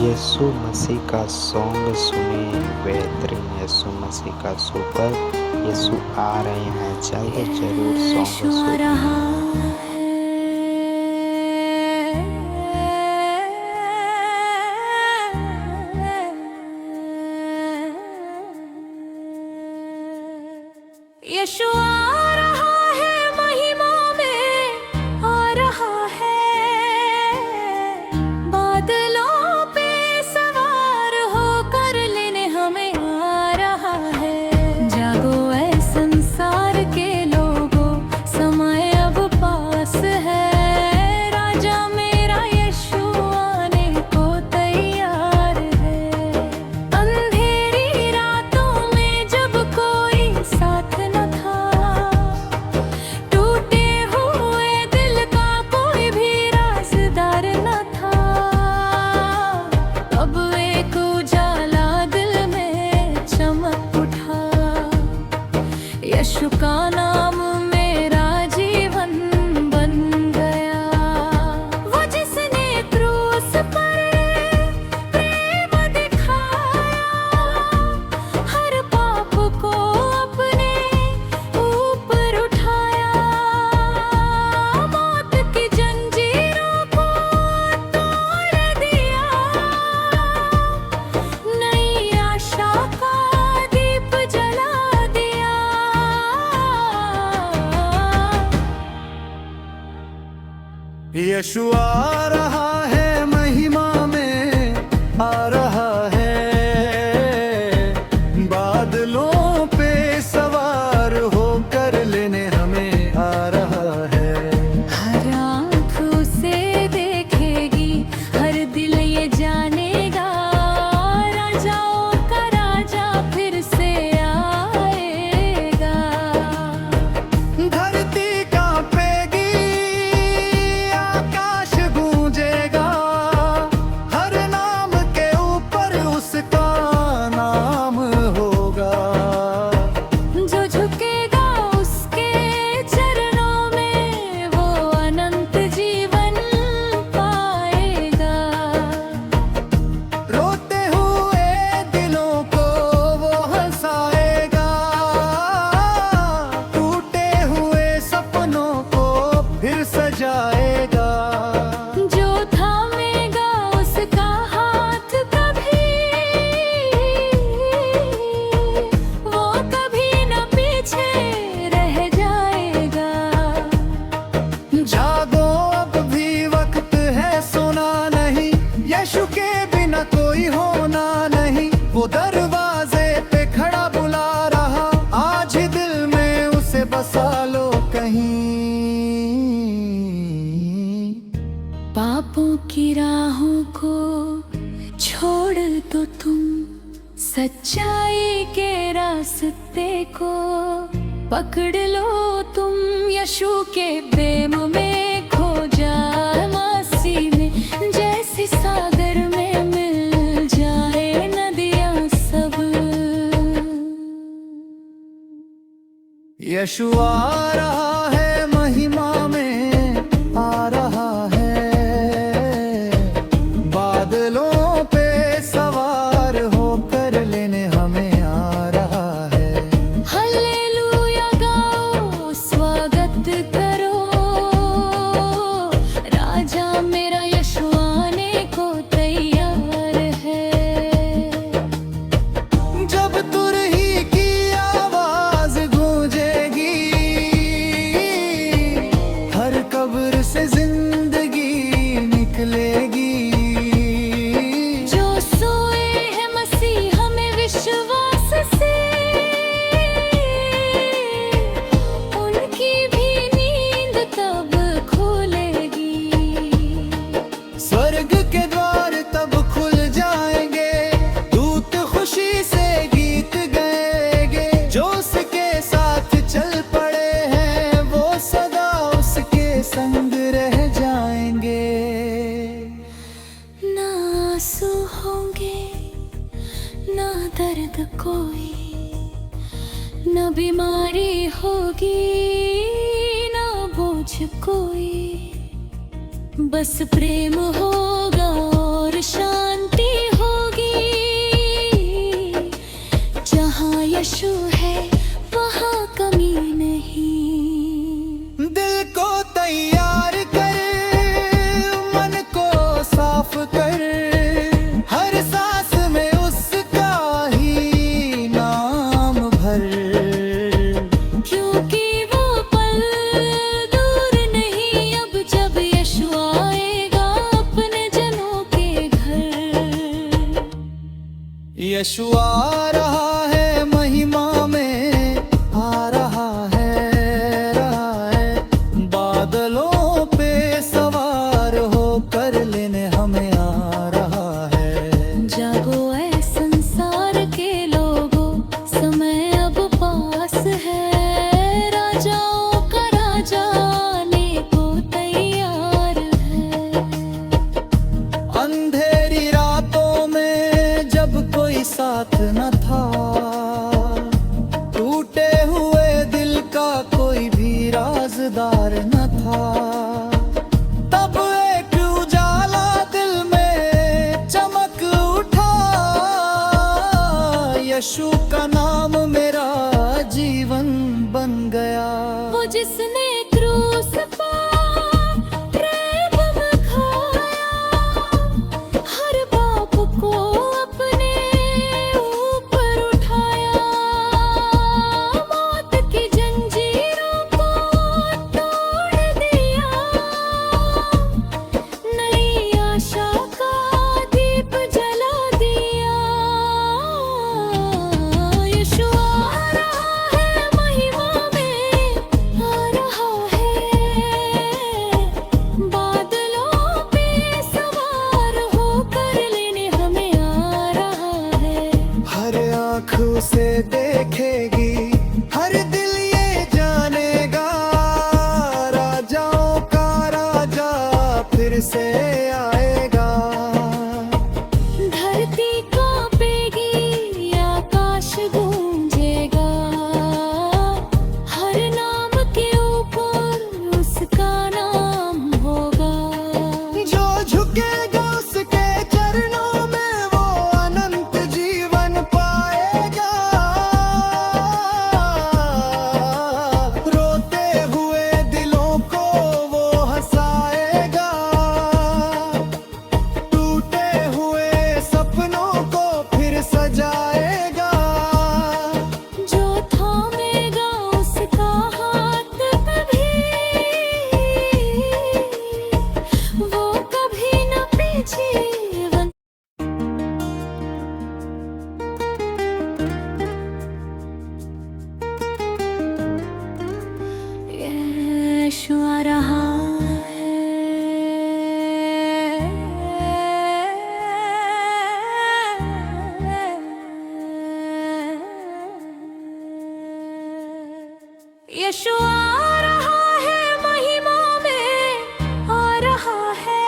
यीशु मसीह का सॉन्ग सुने, बेहतरीन यीशु मसीह का सुपर। यीशु आ रहे हैं जल्द, जरूर सॉन्ग सुने। यीशु आ रहा है, महिमा में आ रहा है, बादलों पे सवार होकर लेने हमें आ रहा है। जागो ऐ संसार के लोगों, समय अब पास है, राजा मेरा यीशु आने को तैयार है। अंधेरी रातों में जब कोई साथ यीशु का नाम मेरा जीवन बन गया। वो जिसने क्रूस पर प्रेम दिखाया, हर पाप को अपने ऊपर उठाया, मौत की जंजीरों को तोड़ दिया, नई आशा का दीप जला दिया। यीशु आ रहा है, महिमा में आ रहा है, बादलों पे सवार होकर लेने हमें आ रहा है। हर आँख उसे देखेगी, हर दिल ये जानेगा, राजाओं का राजा फिर से आएगा। धरती कांपेगी, आकाश गूंजेगा, हर नाम के ऊपर उसका नाम होगा। जो झुकेगा उसके चरणों में, वो अनंत जीवन पाएगा। रोते हुए दिलों को वो हंसाएगा, टूटे हुए सपनों को फिर सजाएगा। जो थामेगा उसका हाथ कभी, वो कभी न पीछे रह जाएगा। जागो अब भी वक्त है, सोना नहीं, यीशु के बिना कोई होना नहीं। वो दरवाजे पे खड़ा बुला रहा, आज ही दिल में उसे बसा लो कहीं। पापों की राहों को छोड़ दो तुम, सच्चाई के रास्ते को पकड़ लो तुम। यीशु के प्रेम में खो जा, मसीह में जैसे सागर में मिल जाए नदियां सब। यीशु आ रहा है, महिमा में आ रहा है, बादलों पे सवार होकर लेने हमें आ रहा है। हालेलुया गाओ, स्वागत करो, राजा मेरा यीशु आने को तैयार है। जब तुरही की आवाज गूंजेगी, हर कब्र से जिंदगी निकलेगी। जो सोए हैं मसीह हमें विश्वास से, उनकी भी नींद तब खुलेगी। स्वर्ग के द्वार तब खुल जाएंगे, दूत खुशी से गीत गाएंगे। जो उसके साथ चल पड़े हैं, वो सदा उसके संग रह जाएंगे। ना आंसू होंगे, ना दर्द कोई, ना बीमारी होगी, ना बोझ कोई। बस प्रेम होगा और शांति यीशु आ रहा है महिमा में, आ रहा है बादलों पे सवार होकर लेने हमें आ रहा है। जागो ऐ संसार के लोगों, समय अब पास है, राजाओं का राजा आने को तैयार है। अंधेरी रातों में जब कोई साथ न था, टूटे हुए दिल का कोई भी राजदार न था, तब एक उजाला दिल में चमक उठा। यीशु का नाम मेरा जीवन बन गया। वो जिसने क्रूस पर प्रेम दिखाया, हर पाप को अपने ऊपर उठाया, मौत की जंजीरों को तोड़ दिया, नई आशा का दीप जला दिया। यीशु आ रहा है महिमा में, आ रहा है बादलों पे सवार होकर लेने हमें आ रहा है। हर आँख उसे देखेगी, हर दिल ये जानेगा, राजाओं का राजा फिर से आएगा। धरती कांपेगी, आकाश गूंजेगा, हर नाम के ऊपर उसका नाम होगा। जो झुकेगा उसके चरणों में वो अनंत जीवन पाएगा। रोते हुए दिलों को वो हंसाएगा, टूटे हुए सपनों को फिर सजाएगा। जो थामेगा उसका हाथ कभी, वो कभी न पीछे यीशु आ रहा है। यीशु आ रहा है महिमा में, आ रहा है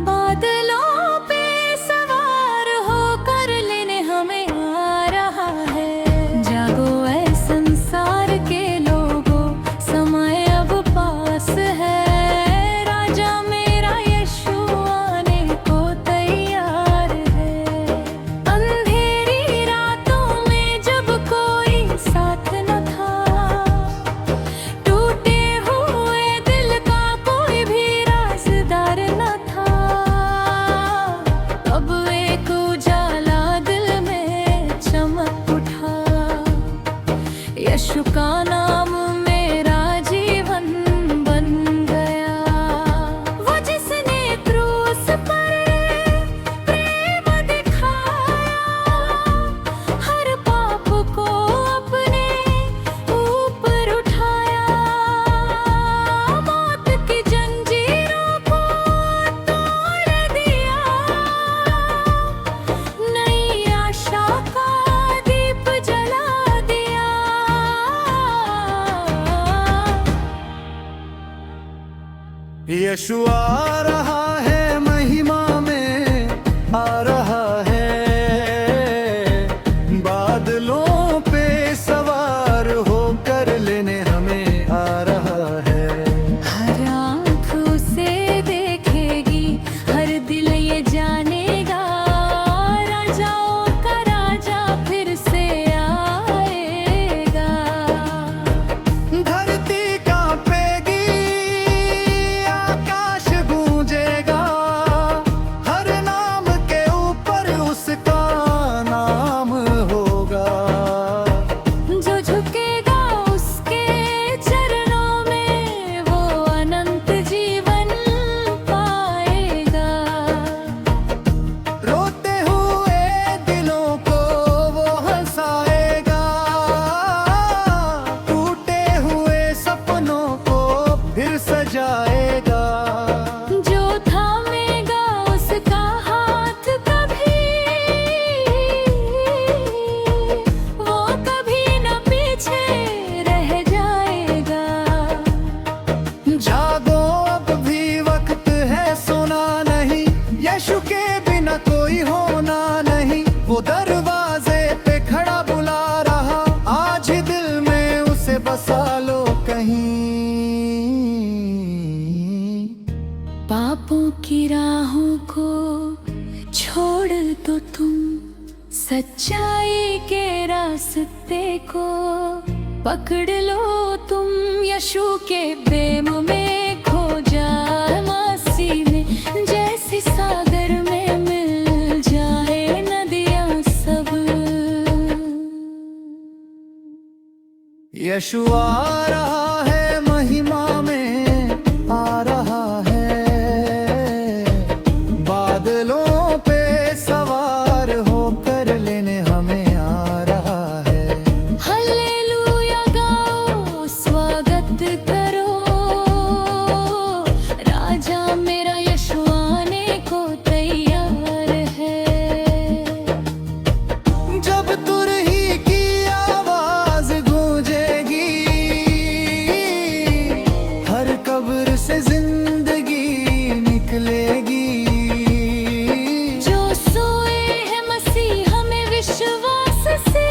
बादलों पे सवार होकर लेने हमें आ रहा है। जागो ऐ संसार के लोगों, समय अब पास है, राजा मेरा यीशु आने को तैयार है। अंधेरी रातों में जब कोई साथ न था, टूटे हुए दिल का कोई भी राजदार न था, तब एक उजाला दिल में चमक उठा। यीशु का नाम मेरा जीवन बन गया। वो जिसने क्रूस पर प्रेम दिखाया, हर पाप को अपने ऊपर उठाया, मौत की जंजीरों को तोड़ दिया, नई आशा का दीप जला दिया। यीशु आ रहा है महिमा में, आ रहा है बादलों पे सवार होकर लेने हमें आ रहा है। हर आँख उसे देखेगी, हर दिल ये जानेगा, राजाओं का राजा फिर से आएगा। धरती कांपेगी, आकाश गूंजेगा, यीशु के बिना कोई होना नहीं, वो दरवाजे पे खड़ा बुला रहा, आज ही दिल में उसे बसा लो कहीं। पापों की राहों को छोड़ दो तुम, सच्चाई के रास्ते को पकड़ लो तुम, यीशु के प्रेम में खो जाए मासी में, जैसे सागर में मिल जाए नदियां सब। यीशु आ रहा है महिमा में, आ रहा है, बादलों पे सवार होकर लेने हमें आ रहा है। हालेलुया गाओ, स्वागत करो, राजा मेरा यीशु आने को तैयार है। जब तुरही की आवाज गूंजेगी, हर कब्र से जिंदगी निकलेगी। जो सोए हैं मसीह में विश्वास से,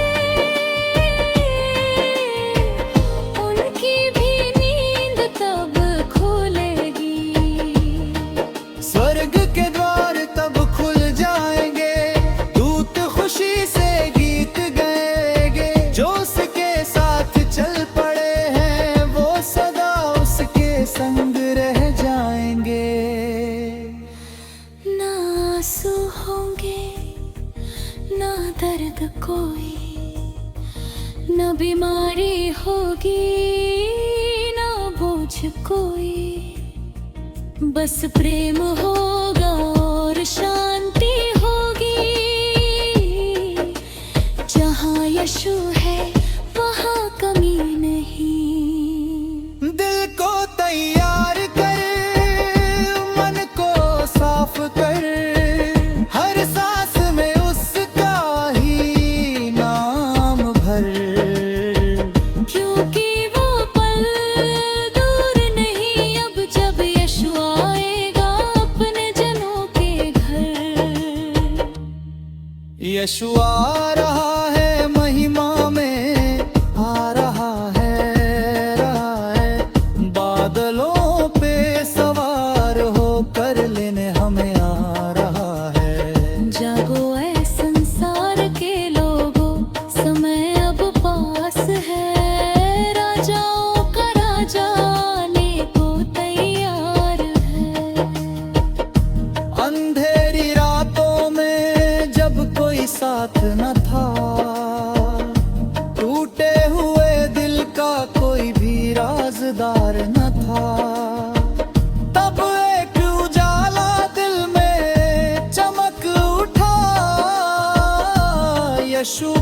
उनकी भी नींद तब खुलेगी। स्वर्ग के द्वार तब खुल जाएंगे, दूत खुशी से गीत गाएंगे। जो उसके साथ चल पड़े हैं, वो सदा उसके संग रह जाएंगे। ना आंसू होंगे, ना दर्द कोई, ना बीमारी होगी, ना बोझ कोई, बस प्रेम होगा और शांति होगी। जहाँ यीशु है वहाँ कमी नहीं। दिल को तैयार कर, मन को साफ कर, हर सांस में उसका ही नाम भर। क्योंकि वो पल दूर नहीं अब, जब यीशु आएगा अपने जनों के घर। यीशु आ रहा है महिमा में, आ रहा है, बादलों पे सवार होकर लेने हमें आ रहा है। जागो ऐ संसार के लोगों, समय अब पास है, राजाओं का राजा आने को तैयार है। अंधेरी रातों में जब कोई साथ न था, टूटे हुए दिल का कोई भी राजदार न था, तब एक उजाला दिल में चमक उठा। यीशु